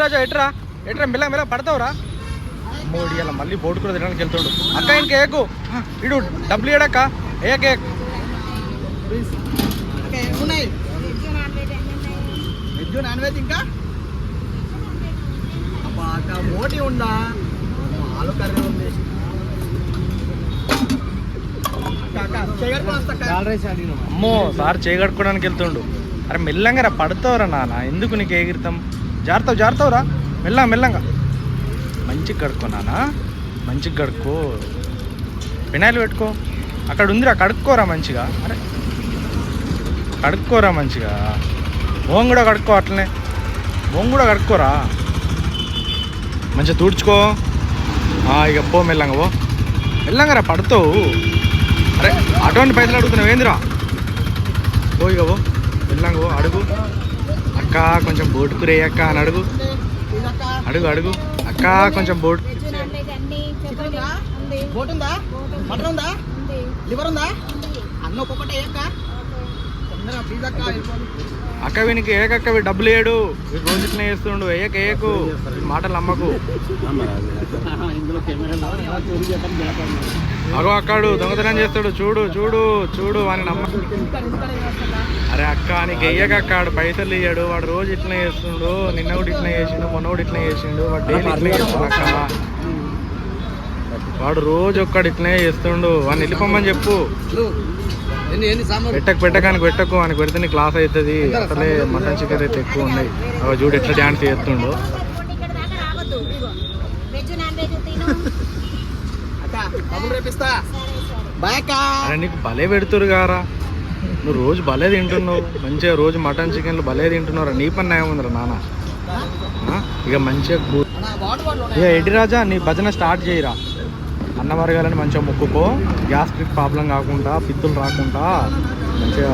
రాజా ఎట్రా ఎట్రా మెల్ల మెల్ల పడతావురా మోడి అలా మళ్ళీ బోటు కూడా తినడానికి వెళ్తాడు. అక్క ఇంక ఏకు ఇడు డబ్బులు ఇయ్యడక్క ఏకే వెజ్ నాన్ వెజ్ ఇంకా మోటి ఉందా ఆలు కర్రీ ఉంది. అమ్మో సార్ చేయగడుకోవడానికి వెళ్తుండు. అరే మెల్లంగా రా పడతావురా నాన్న ఎందుకు నీకు ఎగిరితాం జారుతావురా మెల్లంగా మంచిగా కడుక్కో నాన్న మంచిగా కడుక్కో వినాయలు పెట్టుకో అక్కడ ఉందిరా కడుక్కోరా మంచిగా. అరే కడుక్కోరా మంచిగా మోహం కూడా కడుక్కో అట్లనే మోహం కూడా కడుక్కోరా మంచిగా తుడుచుకో. ఇక పో మెల్లంగా రా పడతావు. అరే అటువంటి పైసలు అడుగుతున్నావు ఏందిరా పో ఇక పో మెల్లంగా పో అడుగు అక్క కొంచెం బోటుకు రే అక్క అని అడుగు అక్క కొంచెం బోట్ ఉందా మటన్ ఉందా లివర్ ఉందా అన్న ఒక్కొక్కటే అక్క వీనికి ఏకక్క డబ్బులు వేయడు రోజు ఇట్లా వేస్తుండు ఏయకు మాటలు అమ్మకు. అగో అక్కాడు దొంగతనం చేస్తాడు చూడు వాని నమ్మ. అరే అక్క నీకు వెయ్యకక్కాడు పైసలు ఇయ్యాడు వాడు రోజు ఇట్లా చేస్తుండు. నిన్న కూడా ఇట్లా చేసిండు మొన్న కూడా ఇట్లా చేసిండు వాడు డైలీ ఇట్లా చేస్తుండు అక్క. వాడు రోజు ఒక్కడు ఇట్లనే చేస్తుండు వాడిని వెళ్ళిపోమని చెప్పు. పెట్టకు అని పెడితే నీ క్లాస్ అవుతుంది. అసలే మటన్ చికెన్ అయితే ఎక్కువ ఉన్నాయి. అవి చూడు ఎట్లా డ్యాన్స్ చేస్తుండు. అరే నీకు భలే పెడుతురు గారా నువ్వు రోజు భలే తింటున్నావు మంచిగా రోజు మటన్ చికెన్లు భలే తింటున్నారా నీ పని న్యాయం ఉందిరా నాన్న. ఇక మంచిగా ఇక ఎడి రాజా నీ భజన స్టార్ట్ చేయరా. అన్న వర్గాలని మంచిగా మొక్కుకో గ్యాస్ట్రిక్ ప్రాబ్లం కాకుండా పిత్తులు రాకుండా మంచిగా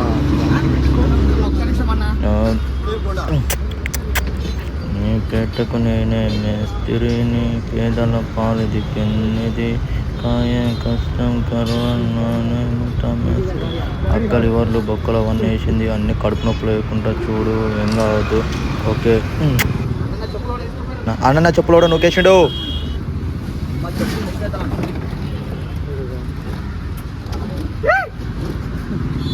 నీ పెట్టకు నేనే మేస్త్రిని పేదల పాలిది పెన్నిది కాయ కష్టం కరోనానే అక్కలి వర్లు బొక్కలు అవన్నీ వేసింది అన్ని కడుపు నొప్పులు వేయకుండా చూడు ఏం కావద్దు. ఓకే అన్న చెప్పులోడు నొక్కేసిండు.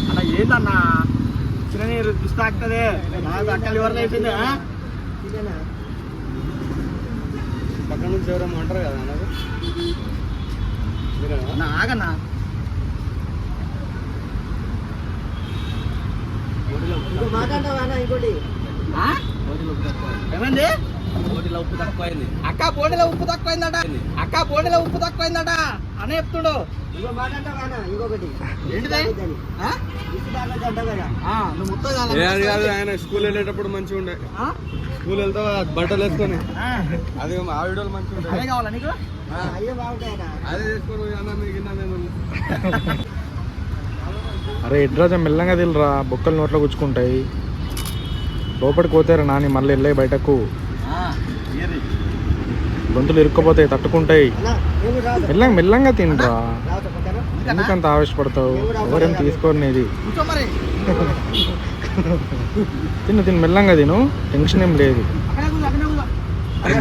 అన్న ఏందన్నా చిన్ననీరు చూస్తా ఆగుతుంది నాకు అక్క లివర్లో వేసింది. పక్కన నుంచి ఎవరేమో అంటారు కదా అన్న ఆగన్నా ఏమైంది అక్క బోడీలో ఉప్పు తక్కువైందట అని చెప్తుడు. ఆయన స్కూల్ వెళ్ళేటప్పుడు మంచిగా ఉండే స్కూల్ వెళ్తా బట్టలు వేసుకొని అది ఆ వీడియోలు మంచిగా ఉంటాయి. అదే కావాలా నీకు అదే వేసుకొని అరే ఎడ్రాజా మెల్లంగా తిలరా బొక్కలు నోట్లో గుచ్చుకుంటాయి. లోపలికి పోతారా నాని మళ్ళీ వెళ్ళాయి బయటకు గొంతులు ఇరుక్కపోతాయి తట్టుకుంటాయి. మెల్లంగా తినరా ఎందుకంత ఆవేశపడతావు ఎవరేం తీసుకోనిది. తిను మెల్లంగా తిను టెన్షన్ ఏం లేదు.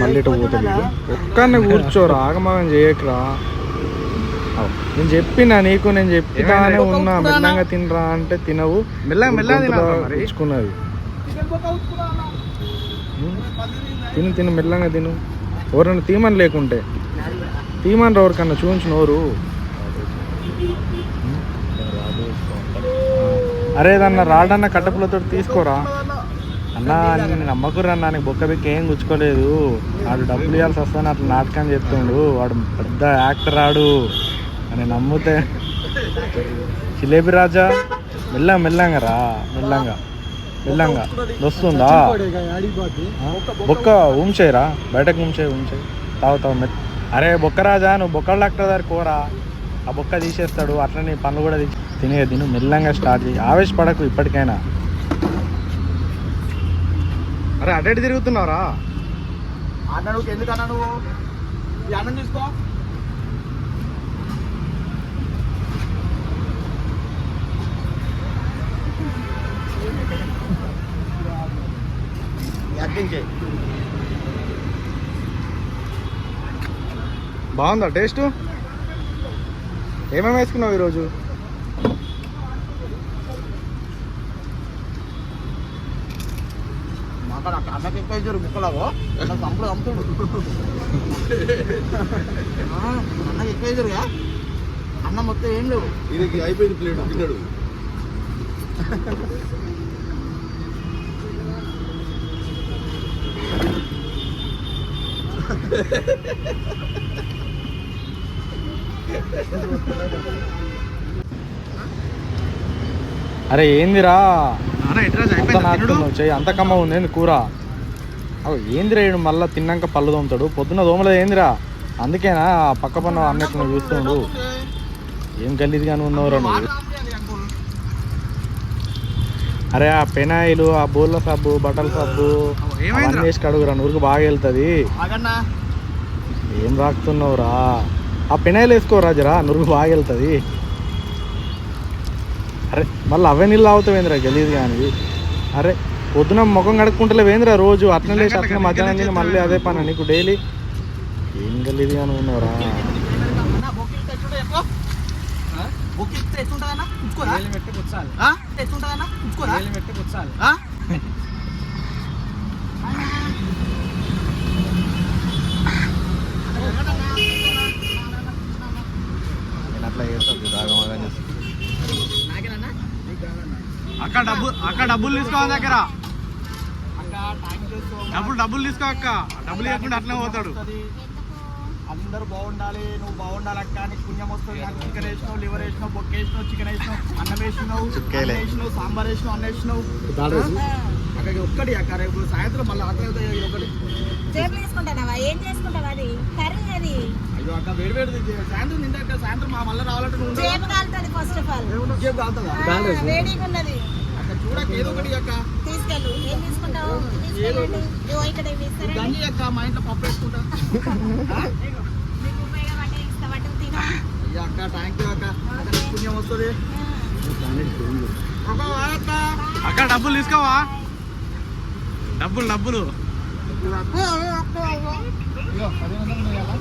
మళ్ళీ ఇటు పోతుంది ఒక్కనే కూర్చోరా ఆగమాగం చేయకరా. నేను చెప్పినా నీకు నేను చెప్పినానే ఉన్నా మెల్లంగా తినరా అంటే తినవు మెల్లంగా తిను మెల్లంగా తిను. ఎవరన్నా తీమని లేకుంటే తీమని ఎవరికన్నా చూపించు నోరు. అరే ఏదన్నా రాడన్న కట్టపులతో తీసుకోరా అన్నా నేను నమ్మకురా అన్నా నీకు బొక్క బిక్క ఏం గుచ్చుకోలేదు. వాడు డబ్బులు ఇవ్వాల్సి వస్తాను అట్లా నాటకం చెప్తుండు వాడు పెద్ద యాక్టర్ ఆడు అని నమ్ముతే. జిలేబీ రాజా మెల్లంగా రా మెల్లంగా వస్తుందా బొక్క ఉంచేయరా బయటకు ఉంచేయి తాగుతావు. అరే బొక్క రాజా నువ్వు బొక్కలు డాక్టర్ దగ్గర కోరా ఆ బొక్క తీసేస్తాడు అట్లా నీ పనులు కూడా తిను మెల్లంగా స్టార్ట్ చేయి ఆవేశపడకు ఇప్పటికైనా. అరే అటు తిరుగుతున్నావురా అన్న నువ్వు ఎందుకన్నా నువ్వు ఈ అన్నం తీసుకో. బాగుందా టేస్ట్? ఏమేమి వేసుకున్నావు ఈరోజు? అక్కడ అన్నకి ఎక్కువ ఇచ్చారు ముక్కలాగో సంపుడు అమ్ముతుడు అన్నకి ఎక్కువ ఇచ్చారుగా అన్న మొత్తం ఏం లేవు ఇది అయిపోయింది ప్లేట్ తిన్నాడు. అరే ఏందిరా అన్న ఎట్లా అంత అయిపోయింది నాటుతున్నావు చెయ్యి, అంత కమ్మ ఉంది ఏంది కూర? అవు ఏందిరా ఈడు మళ్ళీ తిన్నాక పళ్ళు తోముతాడు, పొద్దున్న దోమలేదు ఏందిరా? అందుకేనా పక్క పన్న అన్నట్టు నువ్వు చూస్తుండు. ఏం గలీజ్గానే ఉన్నావురా నువ్వు. అరే ఆ పెనాయిలు, ఆ బోళ్ళ సబ్బు, బట్టల సబ్బు అవన్నీ వేసి కడుగురా, నువ్వుకు బాగా వెళ్తుంది. ఆగన్నా ఏం రాకుతున్నావురా? ఆ పెనాయిలు వేసుకోరా జరా, నువ్వు బాగా వెళ్తుంది. అరే మళ్ళీ అవే నీళ్ళు తాగుతావేంద్రా గలీజ్ కానీ. అరే పొద్దున ముఖం కడుక్కుంటలేవేంద్రా రోజు? అట్లా లేచి అట్లా మధ్యాహ్నం తిని మళ్ళీ అదే పని నీకు డైలీ. ఏం గలీజ్ కానీ ఉన్నావురా? నేను అట్లా చేస్తాను రాగమాగా చేస్తాను. అక్క డబ్బులు తీసుకోవాలి దగ్గర డబ్బులు తీసుకో అక్క. డబ్బులు ఇవ్వకుండా అట్లే పోతాడు. అందరూ బాగుండాలి, నువ్వు బాగుండాలి అక్క. నీకు పుణ్యం వస్తుంది. నాకు చికెన్ వేసినావు, లివర్ వేసినావు, బొక్క వేసినావు, చికెన్ వేసినావు, అన్నం వేసినావు, వేసినావు, సాంబార్ వేసినావు, అన్న వేసినావు. అక్కడ ఒక్కటి అక్క. రేపు సాయంత్రం మళ్ళీ ఆకలి ఒకటి. ఏం చేసుకుంటావు? అది కర్రీ అది. అయ్యో అక్క వేడి వేడి సాయంత్రం తింటే సాయంత్రం మా మళ్ళీ రావాలంటే నువ్వు జేబు కాలుతుంది ఫస్ట్ ఆఫ్ ఆల్. జేబు కాలుతుందా? వేడిగా ఉన్నది. అక్క చూడక ఏదో ఒకటి అక్క. తీసుకెళ్ళు. ఏం తీసుకుంటావు? తీసుకెళ్ళండి. ఇదిగో ఇక్కడ ఇవి ఇస్తారండి. గంజి అక్క, మా ఇంట్లో పప్పు వేసుకుంటా. మీకు ఉపయోగపడే ఇస్తా వాటిని తిను. అయ్యా అక్క థ్యాంక్ యూ అక్క. అక్క నీకు పుణ్యం వస్తుంది. అక్క డబ్బులు తీసుకోవా? డబ్బులు ఇదిగో 10,000 ఇవ్వాలా?